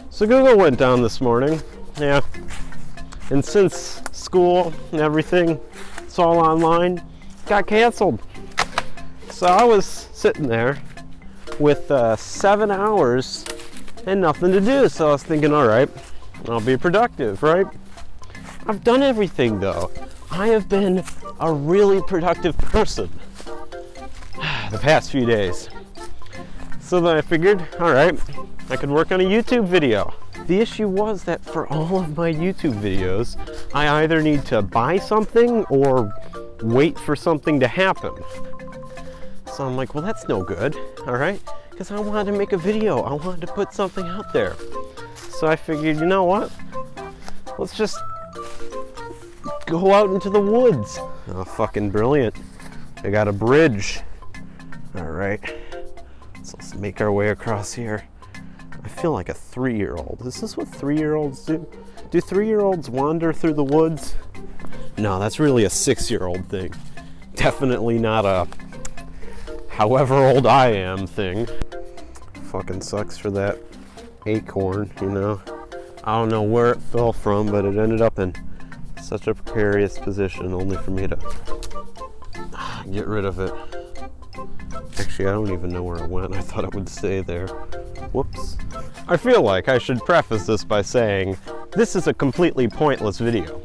So Google went down this morning, yeah, and since school and everything, it's all online, got canceled. So I was sitting there with 7 hours and nothing to do, so I was thinking, all right, I'll be productive, right? I've done everything though. I have been a really productive person the past few days. So then I figured, all right, I could work on a YouTube video. The issue was that for all of my YouTube videos, I either need to buy something or wait for something to happen. So I'm like, well, that's no good, all right? Because I wanted to make a video. I wanted to put something out there. So I figured, you know what? Let's just go out into the woods. Oh, fucking brilliant. I got a bridge. All right. So let's make our way across here. I feel like a 3-year-old. Is this what 3-year-olds do? Do 3-year-olds wander through the woods? No, that's really a 6-year-old thing. Definitely not a however old I am thing. Fucking sucks for that acorn, you know. I don't know where it fell from, but it ended up in such a precarious position only for me to get rid of it. Actually, I don't even know where it went. I thought it would stay there. Whoops. I feel like I should preface this by saying this is a completely pointless video.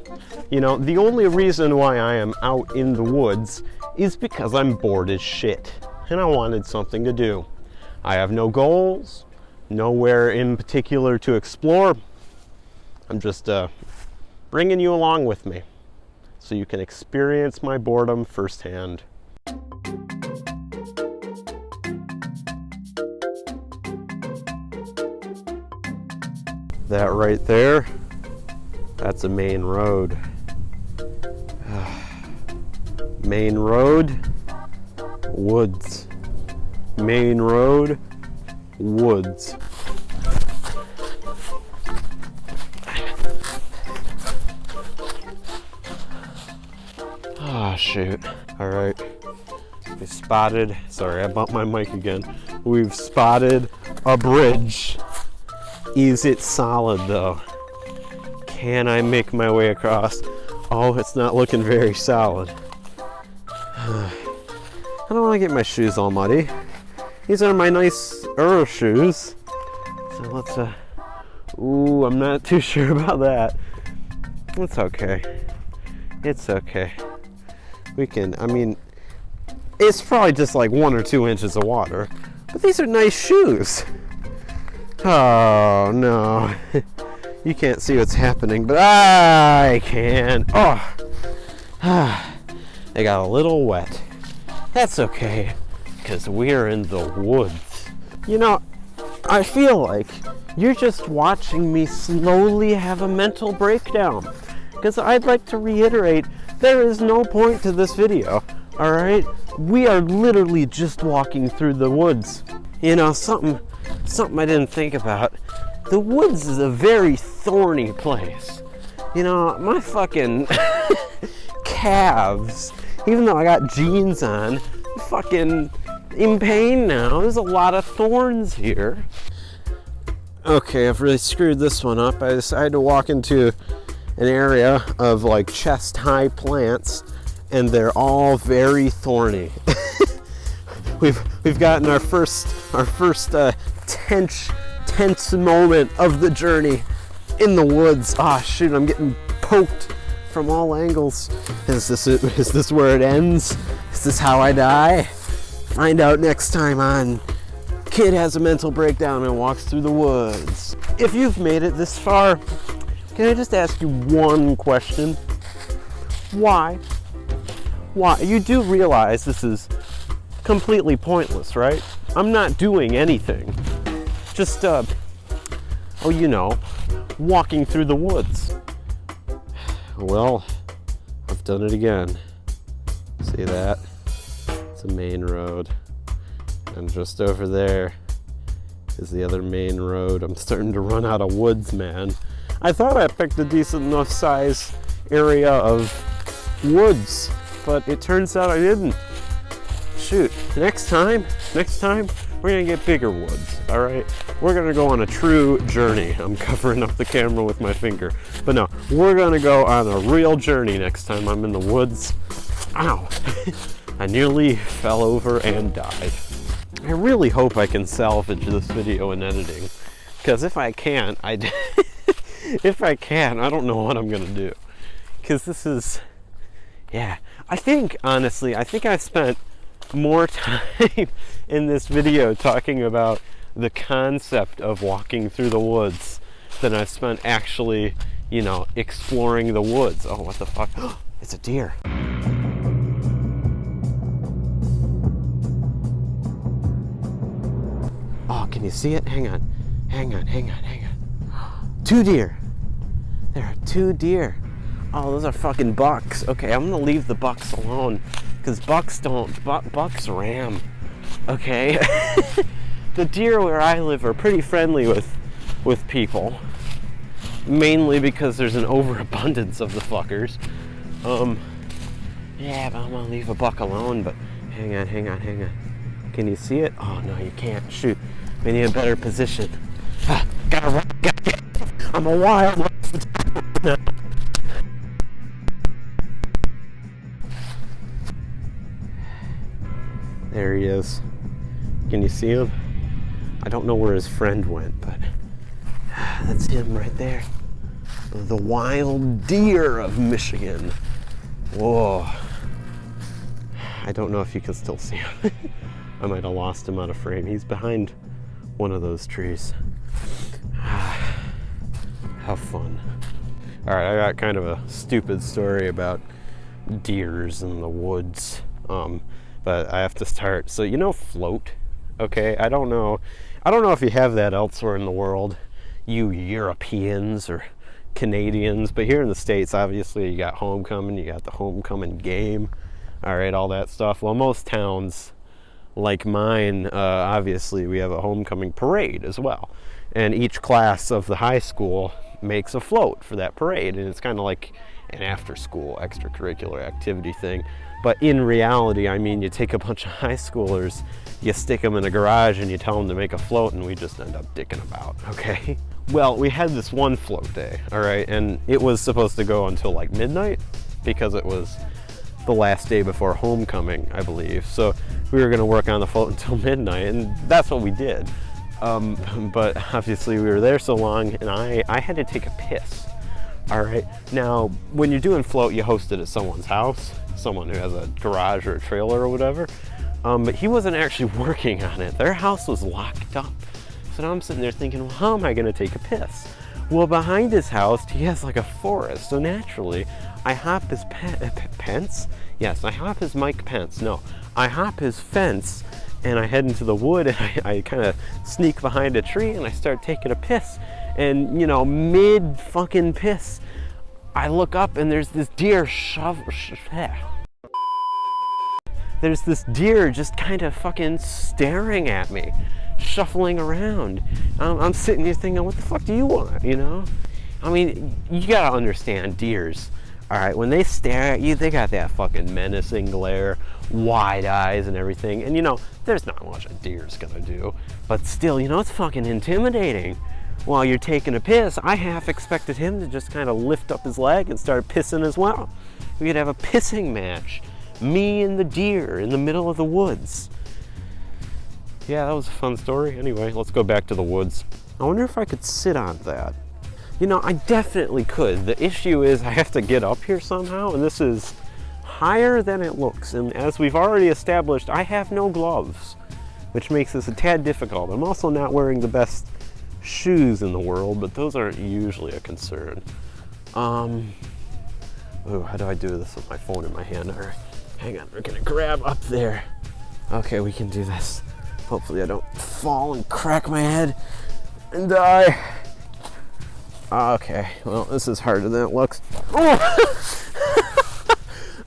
You know, the only reason why I am out in the woods is because I'm bored as shit and I wanted something to do. I have no goals, nowhere in particular to explore. I'm just bringing you along with me so you can experience my boredom firsthand. That right there, that's a main road. Main road, woods. Main road, woods. Ah, shoot. All right. We spotted, sorry, I bumped my mic again. We've spotted a bridge. Is it solid though? Can I make my way across? Oh, it's not looking very solid. I don't want to get my shoes all muddy. These are my nice Earth shoes. So let's, ooh, I'm not too sure about that. It's okay. It's okay. We can, I mean, it's probably just like 1 or 2 inches of water, but these are nice shoes. Oh no, you can't see what's happening, but I can. Oh, they got a little wet. That's okay, because we're in the woods. You know, I feel like you're just watching me slowly have a mental breakdown, because I'd like to reiterate, there is no point to this video, all right? We are literally just walking through the woods. You know, something I didn't think about. The woods is a very thorny place. You know, my fucking calves, even though I got jeans on, I'm fucking in pain now. There's a lot of thorns here. Okay, I've really screwed this one up. I decided to walk into an area of like chest-high plants, and they're all very thorny. We've gotten our first tense moment of the journey in the woods. Ah, shoot, I'm getting poked from all angles. Is this where it ends? Is this how I die? Find out next time on Kid Has a Mental Breakdown and Walks Through the Woods. If you've made it this far, can I just ask you one question? Why? Why? You do realize this is completely pointless, right? I'm not doing anything. Just, oh, you know, walking through the woods. Well, I've done it again. See that? It's a main road. And just over there is the other main road. I'm starting to run out of woods, man. I thought I picked a decent enough size area of woods but it turns out I didn't. Shoot, next time, we're gonna get bigger woods, all right? We're gonna go on a true journey. I'm covering up the camera with my finger. But no, we're gonna go on a real journey next time I'm in the woods. Ow, I nearly fell over and died. I really hope I can salvage this video in editing, because if I can't, if I can, I don't know what I'm gonna do. Because this is, yeah, I think, honestly, I've spent more time in this video talking about the concept of walking through the woods than I've spent actually, you know, exploring the woods. Oh, what the fuck? It's a deer. Oh, can you see it? Hang on. 2 deer. There are 2 deer. Oh, those are fucking bucks. Okay, I'm gonna leave the bucks alone. Because bucks ram, okay? The deer where I live are pretty friendly with people. Mainly because there's an overabundance of the fuckers. Yeah, but I'm gonna leave a buck alone, but hang on. Can you see it? Oh, no, you can't. Shoot, we need a better position. Gotta run, I'm a wild now. There he is. Can you see him? I don't know where his friend went, but that's him right there. The wild deer of Michigan. Whoa. I don't know if you can still see him. I might have lost him out of frame. He's behind one of those trees. How fun. All right, I got kind of a stupid story about deers in the woods. But I have to start. So you know float, okay? I don't know if you have that elsewhere in the world, you Europeans or Canadians, but here in the States, obviously you got homecoming, you got the homecoming game, all right, all that stuff. Well, most towns like mine, obviously we have a homecoming parade as well. And each class of the high school makes a float for that parade, and it's kind of like an after-school extracurricular activity thing. But in reality, I mean, you take a bunch of high schoolers, you stick them in a garage and you tell them to make a float, and we just end up dicking about, okay? Well, we had this one float day, all right? And it was supposed to go until like midnight because it was the last day before homecoming, I believe. So we were gonna work on the float until midnight, and that's what we did. But obviously we were there so long, and I had to take a piss. All right, now when you're doing float, you host it at someone's house, someone who has a garage or a trailer or whatever. But he wasn't actually working on it. Their house was locked up. So now I'm sitting there thinking, well, how am I gonna take a piss? Well, behind his house, he has like a forest. So naturally, I hop his Pence? Yes, I hop his Mike Pence. No, I hop his fence and I head into the wood, and I kind of sneak behind a tree and I start taking a piss. And, you know, mid fucking piss, I look up and there's this deer there's this deer just kind of fucking staring at me, shuffling around. I'm sitting here thinking, what the fuck do you want, you know? I mean, you gotta understand deers. All right, when they stare at you, they got that fucking menacing glare, wide eyes and everything. And you know, there's not much a deer's gonna do, but still, you know, it's fucking intimidating. While you're taking a piss, I half expected him to just kind of lift up his leg and start pissing as well. We could have a pissing match. Me and the deer in the middle of the woods. Yeah, that was a fun story. Anyway, let's go back to the woods. I wonder if I could sit on that. You know, I definitely could. The issue is I have to get up here somehow, and this is higher than it looks. And as we've already established, I have no gloves, which makes this a tad difficult. I'm also not wearing the best shoes in the world, but those aren't usually a concern. Oh, how do I do this with my phone in my hand? All right, hang on, we're gonna grab up there. Okay, we can do this. Hopefully I don't fall and crack my head and die. Okay, well, this is harder than it looks. Oh,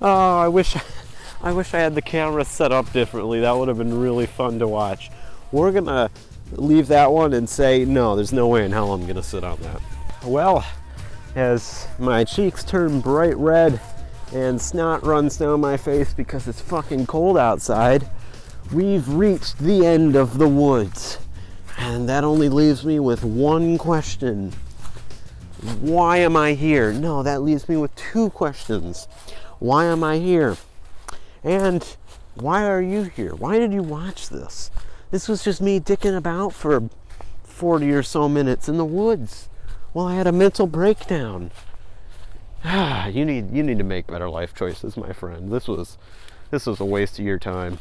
oh, I wish I had the camera set up differently. That would have been really fun to watch. We're gonna leave that one and say, no, there's no way in hell I'm gonna sit on that. Well, as my cheeks turn bright red and snot runs down my face because it's fucking cold outside, we've reached the end of the woods. And that only leaves me with one question. Why am I here? No, that leaves me with two questions. Why am I here? And why are you here? Why did you watch this? This was just me dicking about for 40 or so minutes in the woods while I had a mental breakdown. You need to make better life choices, my friend. This was a waste of your time.